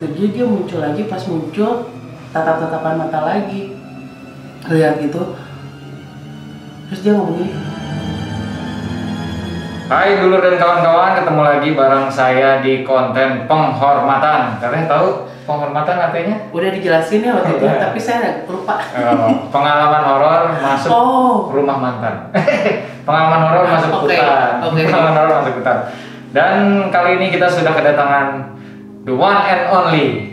Jadi dia muncul lagi, pas muncul tatap-tatapan mata lagi, lihat gitu, terus dia ngomong gini. Hai dulur dan kawan-kawan, ketemu lagi bareng saya di konten penghormatan. Kalian tahu penghormatan artinya? Udah dijelasin ya waktu itu, tapi saya lupa. Pengalaman horor masuk rumah mantan. Pengalaman horor masuk hutan. Pengalaman horor masuk hutan. Dan kali ini kita sudah kedatangan the one and only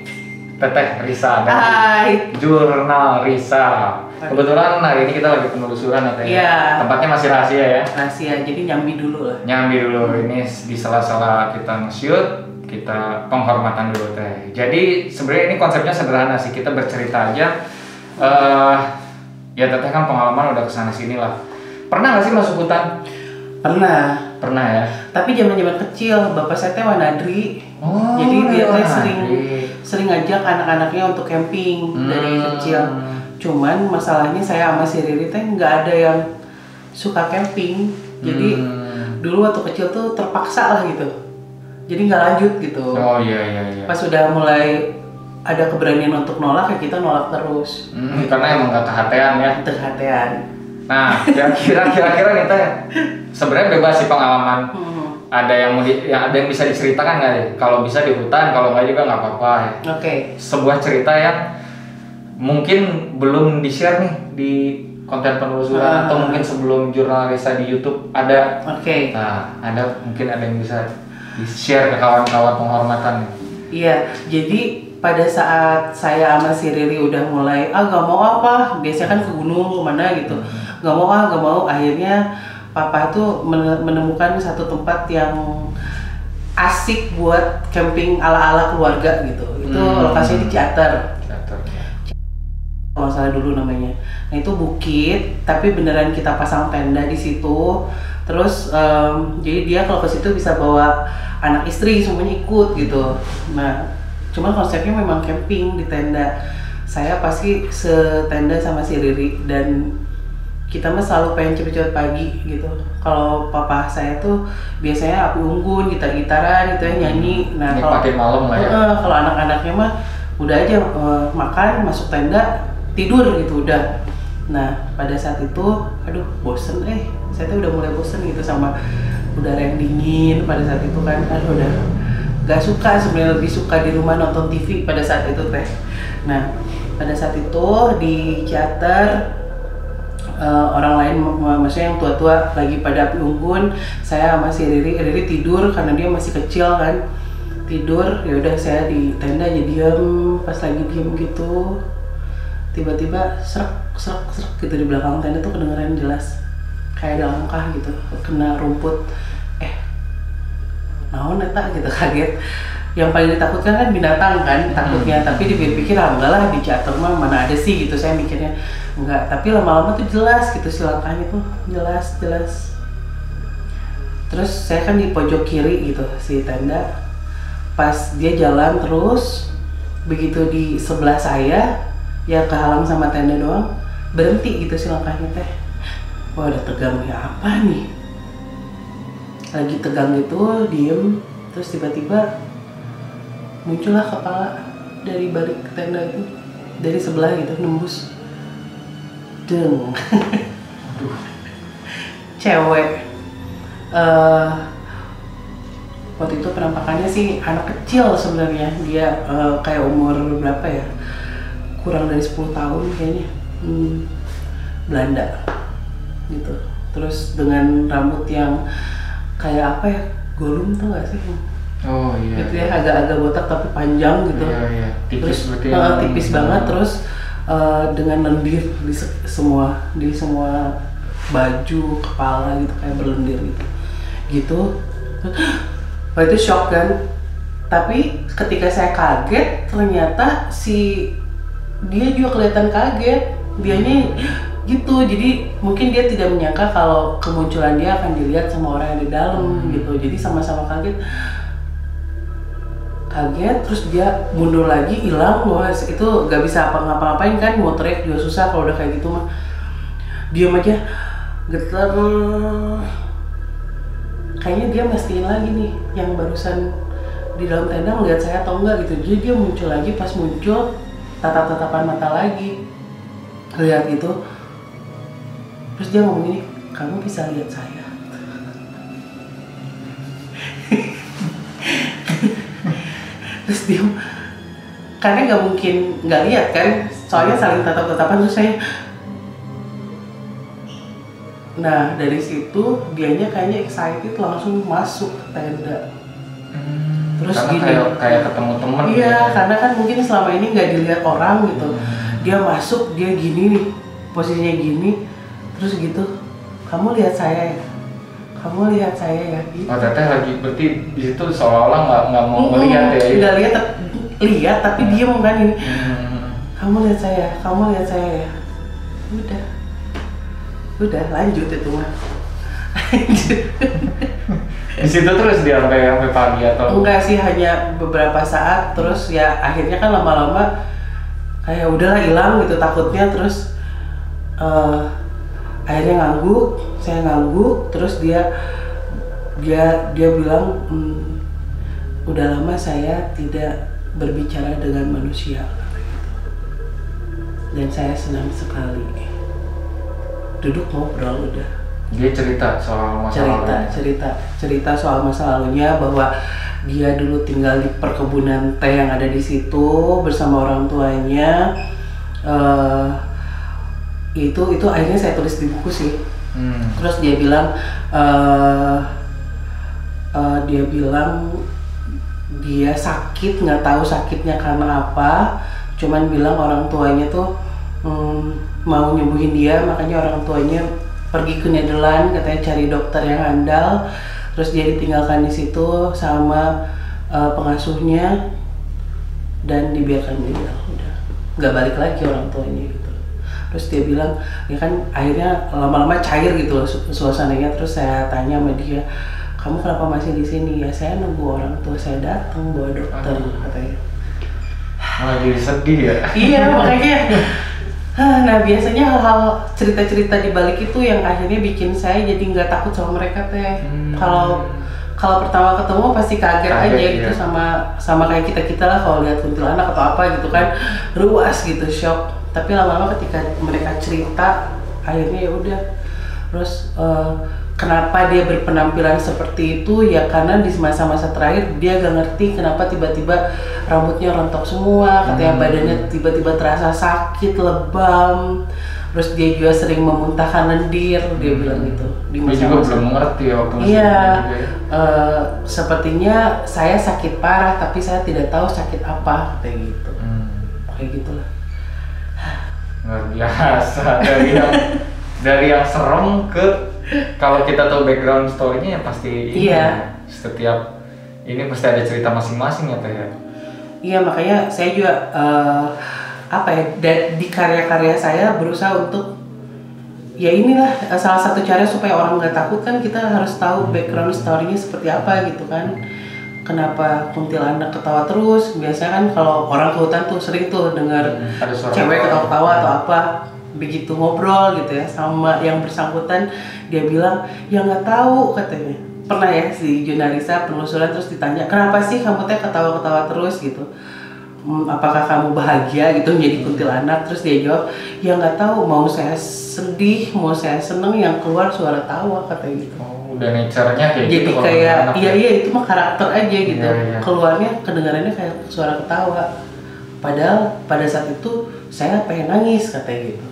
Teteh Risa dari Jurnal Risa. Kebetulan hari ini kita lagi penelusuran ya, Iya. Tempatnya masih rahasia ya. Rahasia, jadi nyambi dulu lah. Nyambi dulu, ini di sela-sela kita nge-shoot, kita penghormatan dulu Teh. Jadi sebenarnya ini konsepnya sederhana sih, kita bercerita aja. Ya Teteh kan pengalaman udah kesana sini lah. Pernah nggak sih masuk hutan? Pernah. Pernah ya. Tapi zaman-zaman kecil, bapak saya teh Wanadri. Oh, jadi dia teh Wanadri. sering ngajak anak-anaknya untuk camping dari kecil. Cuman masalahnya saya sama si Riri teh nggak ada yang suka camping. Jadi dulu waktu kecil tuh terpaksa lah gitu. Jadi nggak lanjut gitu. Oh iya. Pas udah mulai ada keberanian untuk nolak, ya kita nolak terus. Karena emang nggak kehatean ya. Kehatean. Nah, kira-kira nih Teh, sebenarnya bebas sih pengalaman. Ada yang ada yang bisa diceritakan nggak deh? Kalau bisa di hutan, kalau nggak juga nggak apa-apa ya. Oke. Sebuah cerita yang mungkin belum di-share nih di konten penelusuran atau mungkin sebelum Jurnal Risa di YouTube ada. Oke. Nah, mungkin ada yang bisa di-share ke kawan-kawan penghormatan. Iya, jadi pada saat saya sama si Riri udah mulai gak mau apa, biasanya kan ke gunung kemana gitu, gak mau, akhirnya papa tuh menemukan satu tempat yang asik buat camping ala-ala keluarga gitu. Itu lokasinya di Ciater. Kalau salah dulu namanya. Nah itu bukit, tapi beneran kita pasang tenda di situ. Terus jadi dia kalau ke situ bisa bawa anak istri semuanya ikut gitu. Nah cuman konsepnya memang camping di tenda. Saya pasti setenda sama si Riri dan kita mah selalu pengen cepet-cepet pagi gitu. Kalau papa saya tuh biasanya api unggun, gitar-gitaran gitu ya, nyanyi. Nah kalau malam lah ya. Kalau anak-anaknya mah udah aja makan, masuk tenda, tidur gitu udah. Nah pada saat itu, aduh bosen saya tuh udah mulai bosen gitu sama udara yang dingin pada saat itu kan. Udah gak suka, sebenarnya lebih suka di rumah nonton TV pada saat itu Teh. Nah pada saat itu di Ciater orang lain, maksudnya yang tua-tua lagi pada api unggun, saya sama si Riri tidur karena dia masih kecil kan, tidur. Ya udah saya di tenda aja diem. Pas lagi diem gitu tiba-tiba serak gitu di belakang tenda tuh kedengeran jelas kayak ada langkah gitu kena rumput. Naon eta gitu, kaget. Yang paling ditakutkan kan binatang kan takutnya, tapi dipikir enggak lah, di Ciater mah mana ada sih gitu, saya mikirnya enggak. Tapi lama-lama tuh jelas gitu si langkahnya tuh jelas. Terus saya kan di pojok kiri gitu si tenda. Pas dia jalan terus, begitu di sebelah saya ya kehalang sama tenda doang, berhenti gitu si langkahnya Teh. Wah udah tegang nih, apa nih? Lagi tegang gitu, diem, terus tiba-tiba muncullah kepala dari balik tenda itu, dari sebelah gitu, nembus. Deng. Cewek. Waktu itu penampakannya sih anak kecil sebenarnya. Dia kayak umur berapa ya? Kurang dari 10 tahun kayaknya. Belanda gitu. Terus dengan rambut yang kayak apa ya, Gollum tuh gak sih? Oh iya. Gitu ya, agak-agak botak tapi panjang gitu. Iya. Tipis terus, berarti. Tipis banget. Terus dengan lendir di semua baju, kepala gitu, kayak berlendir gitu. Wah itu shock kan. Tapi ketika saya kaget, ternyata dia juga kelihatan kaget. Dianya gitu, jadi mungkin dia tidak menyangka kalau kemunculan dia akan dilihat sama orang yang di dalam gitu. Jadi sama-sama kaget, terus dia mundur lagi, hilang. Wah itu gak bisa ngapa-ngapain kan, mau teriak juga susah kalau udah kayak gitu mah. Diam aja, getar. Kayaknya dia mastiin lagi nih yang barusan di dalam tenda ngeliat saya atau enggak gitu. Jadi dia muncul lagi, pas muncul tatap-tatapan mata lagi, lihat gitu. Terus dia ngomong gini, kamu bisa lihat saya. Terus dia, karena nggak mungkin nggak lihat kan, soalnya saling tatap-tatapan. Terus saya, nah dari situ dianya kayaknya excited langsung masuk ke tenda. Terus karena gini, kayak ketemu temen. iya gitu. Karena kan mungkin selama ini nggak dilihat orang gitu. Dia masuk, dia gini nih, posisinya gini, terus gitu, kamu lihat saya ya, kamu lihat saya ya gitu. Oh teteh lagi berarti di situ seolah-olah nggak mau melihat ya? Nggak lihat tapi diem kan ini. Kamu lihat saya, kamu lihat saya ya. Udah lanjut itu mah. Di situ terus dia sampai pagi atau? Enggak sih, hanya beberapa saat. Terus ya akhirnya kan lama-lama kayak udahlah hilang gitu takutnya. Terus akhirnya ngangguk, saya ngangguk. Terus dia bilang, udah lama saya tidak berbicara dengan manusia, dan saya senang sekali. Duduk ngobrol udah. Dia cerita soal masa lalunya. Cerita soal masa lalunya, bahwa dia dulu tinggal di perkebunan teh yang ada di situ bersama orang tuanya. Itu akhirnya saya tulis di buku sih. Terus dia bilang dia sakit, nggak tahu sakitnya karena apa, cuman bilang orang tuanya tuh mau nyembuhin dia, makanya orang tuanya pergi ke Nederland, katanya cari dokter yang handal. Terus dia ditinggalkan di situ sama pengasuhnya dan dibiarkan meninggal. Udah nggak balik lagi orang tuanya gitu. Terus dia bilang, ya kan akhirnya lama-lama cair gitu loh suasananya. Terus saya tanya sama dia, kamu kenapa masih di sini? Ya saya nunggu orang tua saya datang bawa dokter, katanya. Jadi sedih ya? Iya makanya. Nah biasanya hal-hal cerita-cerita di balik itu yang akhirnya bikin saya jadi nggak takut sama mereka teh. Kalau pertama ketemu pasti kaget aja gitu, sama kayak kita lah kalau lihat kuntilanak atau apa gitu kan, ruas gitu, shock. Tapi lama-lama ketika mereka cerita, akhirnya ya udah. Terus kenapa dia berpenampilan seperti itu ya, karena di masa-masa terakhir dia gak ngerti kenapa tiba-tiba rambutnya rontok semua, katanya badannya tiba-tiba terasa sakit, lebam. Terus dia juga sering memuntahkan lendir, dia bilang gitu. Dia juga belum mengerti ya waktu masih iya, sepertinya saya sakit parah tapi saya tidak tahu sakit apa, kayak gitu. Kayak gitulah. Luar biasa, dari yang serem ke, kalau kita tahu background story-nya ya pasti iya. Setiap ini pasti ada cerita masing-masing ya Teh ya. Iya, makanya saya juga di karya-karya saya berusaha untuk ya inilah salah satu cara supaya orang nggak takut kan, kita harus tahu background story-nya seperti apa gitu kan. Kenapa kuntilanak ketawa terus? Biasanya kan kalau orang ke hutan tuh sering tuh dengar cewek ketawa-ketawa atau apa. Begitu ngobrol gitu ya sama yang bersangkutan, dia bilang ya nggak tahu, katanya. Pernah ya si Junarisa penelusuran, terus ditanya kenapa sih kamu teh ketawa-ketawa terus gitu, apakah kamu bahagia gitu menjadi kuntilanak? Terus dia jawab ya nggak tahu, mau saya sedih mau saya seneng yang keluar suara tawa, katanya gitu. Udah nature-nya kayak jadi gitu. Jadi kayak iya itu mah karakter aja gitu. Iya. Keluarnya kedengarannya kayak suara ketawa, padahal pada saat itu saya pengen nangis, katanya gitu.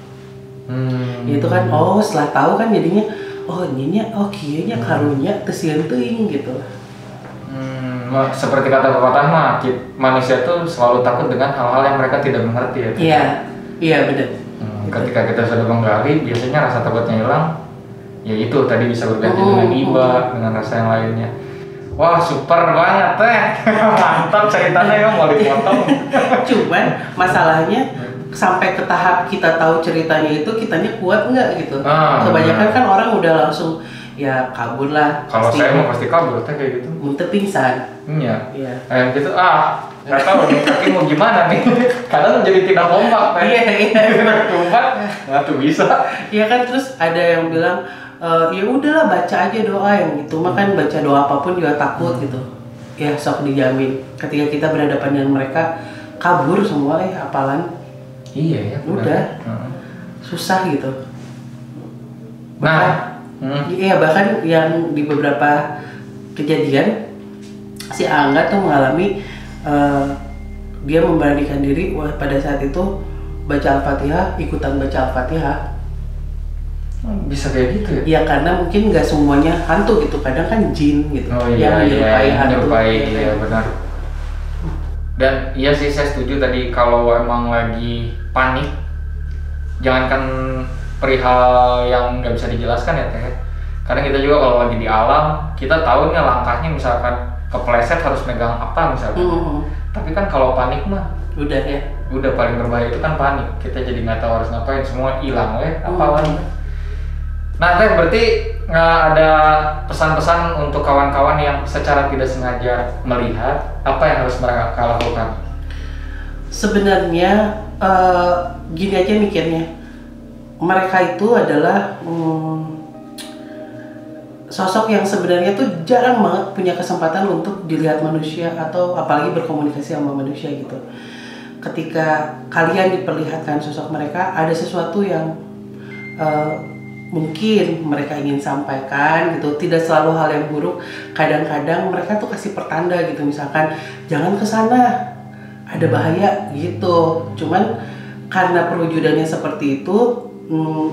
Itu kan setelah tahu kan jadinya kayaknya karunya tesian teuing gitu. Seperti kata pepatah mah, manusia tuh selalu takut dengan hal-hal yang mereka tidak mengerti ya. Iya benar. Ketika kita sudah menggali, biasanya rasa takutnya hilang. Ya itu tadi bisa berganti dengan iba, dengan rasa yang lainnya. Wah super banget Teh. Mantap ceritanya ya, mau dipotong. Cuman masalahnya sampai ke tahap kita tahu ceritanya itu, kitanya kuat nggak gitu. Kebanyakan kan orang udah langsung ya kabur lah. Kalau saya mau pasti kabur Teh kayak gitu. Muntah pingsan. Iya. Kayak gitu nggak tahu nih kaki mau gimana nih. Kadang jadi tidak kompak Teh. Iya. Kompak nggak tuh bisa. Iya kan, terus ada yang bilang ya udahlah baca aja doa yang gitu mah kan, baca doa apapun juga takut gitu. ya sok dijamin. Ketika kita berhadapan dengan mereka, kabur semua hafalan. Iya ya. Udah. Susah gitu. Nah, iya bahkan yang di beberapa kejadian si Angga tuh mengalami dia memberanikan diri pada saat itu baca Al-Fatihah, ikutan baca Al-Fatihah. Bisa kayak gitu ya? Ya karena mungkin nggak semuanya hantu gitu, kadang kan jin gitu. Oh iya, hantu. Iya benar. Dan iya sih saya setuju tadi, kalau emang lagi panik, jangankan perihal yang nggak bisa dijelaskan ya Teh. Karena kita juga kalau lagi di alam, kita tahu nih langkahnya, misalkan kepleset harus megang apa misalkan. Tapi kan kalau panik mah udah ya. Udah paling berbahaya itu kan panik. Kita jadi nggak tahu harus ngapain, semua hilang apalan. Nah Teh, berarti nggak ada pesan-pesan untuk kawan-kawan yang secara tidak sengaja melihat apa yang harus mereka lakukan? Sebenarnya gini aja mikirnya, mereka itu adalah sosok yang sebenarnya tuh jarang banget punya kesempatan untuk dilihat manusia atau apalagi berkomunikasi sama manusia gitu. Ketika kalian diperlihatkan sosok mereka, ada sesuatu yang mungkin mereka ingin sampaikan gitu, tidak selalu hal yang buruk. Kadang-kadang mereka tuh kasih pertanda gitu, misalkan jangan ke sana, ada bahaya gitu. Cuman karena perwujudannya seperti itu,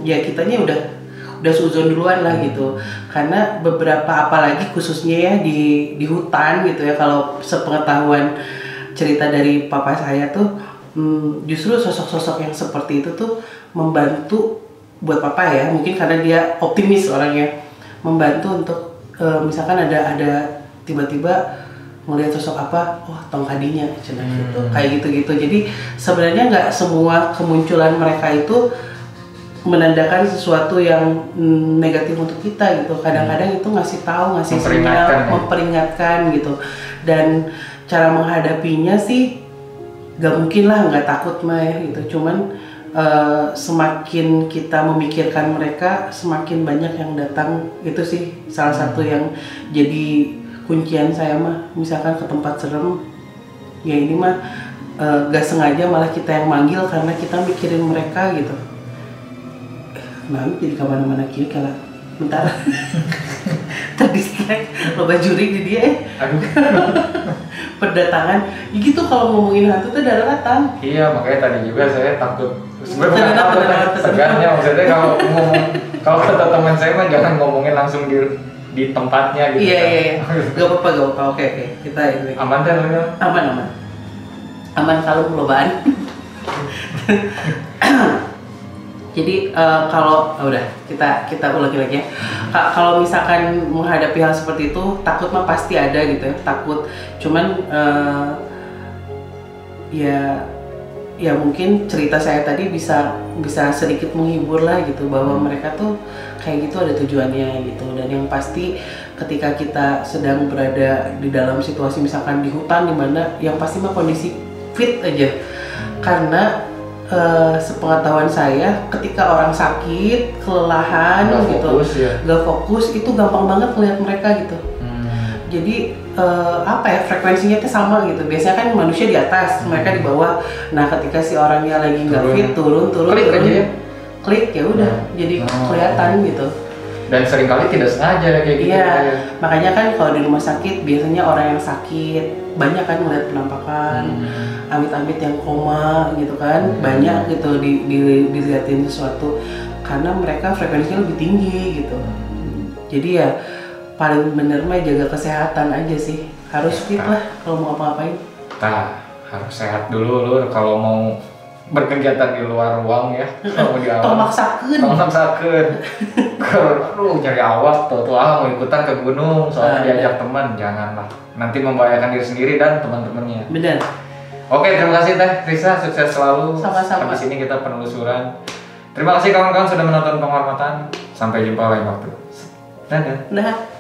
ya kitanya udah suzon duluan lah gitu. Karena beberapa, apalagi khususnya ya di hutan gitu ya, kalau sepengetahuan cerita dari papa saya tuh, justru sosok-sosok yang seperti itu tuh membantu buat papa ya, mungkin karena dia optimis orangnya, membantu untuk misalkan ada tiba-tiba melihat sosok apa, tong kadinya gitu, kayak gitu-gitu. Jadi sebenarnya nggak semua kemunculan mereka itu menandakan sesuatu yang negatif untuk kita gitu. Kadang-kadang itu ngasih tahu, ngasih sinyal, memperingatkan gitu. Dan cara menghadapinya sih gak mungkin lah nggak takut mah ya gitu. Cuman semakin kita memikirkan mereka, semakin banyak yang datang. Itu sih salah satu yang jadi kuncian saya mah. Misalkan ke tempat serem, ya ini mah gak sengaja malah kita yang manggil karena kita mikirin mereka gitu. Nah, jadi kemana-mana kiri kalau bentar terdistract loba juri di dia Aduh. Perdatangan ya gitu. Kalau ngomongin hantu tuh daratan. Iya, makanya tadi juga saya takut. Sebenarnya takut, sebenarnya maksudnya kalau kata teman saya mah jangan ngomongin langsung di tempatnya gitu. Iya. Gak apa-apa. Oke. Kita ini. Aman kan? Aman kalau lobaan. Jadi kalau udah kita ulangi lagi ya. Kalau misalkan menghadapi hal seperti itu, takut mah pasti ada gitu ya, takut. Cuman ya mungkin cerita saya tadi bisa sedikit menghibur lah gitu, bahwa mereka tuh kayak gitu ada tujuannya gitu. Dan yang pasti ketika kita sedang berada di dalam situasi misalkan di hutan, dimana yang pasti mah kondisi fit aja. Karena sepengetahuan saya, ketika orang sakit, kelelahan gak fokus, itu gampang banget melihat mereka gitu. Jadi frekuensinya itu sama gitu. Biasanya kan manusia di atas, mereka di bawah. Nah ketika si orangnya lagi nggak fit, turun, klik ya udah, jadi kelihatan gitu. Dan seringkali tidak sengaja kayak gitu. Iya, makanya kan kalau di rumah sakit biasanya orang yang sakit banyak kan melihat penampakan, amit-amit yang koma gitu kan, banyak gitu dilihatin sesuatu karena mereka frekuensinya lebih tinggi gitu. Jadi ya paling bener mah jaga kesehatan aja sih, harus fit lah kalau mau apa-apain. Harus sehat dulu lur kalau mau berkegiatan di luar ruang ya. Kalau di alam. Tong maksakeun. Aduh cari awak tuh mau ikutan ke gunung soalnya diajak teman, janganlah. Nanti membahayakan diri sendiri dan teman-temannya. Benar. Oke, terima kasih Teh Risa, sukses selalu. Sama-sama. Habis ini kita penelusuran. Terima kasih kawan-kawan sudah menonton Penghormatan. Sampai jumpa lain waktu. Dadah.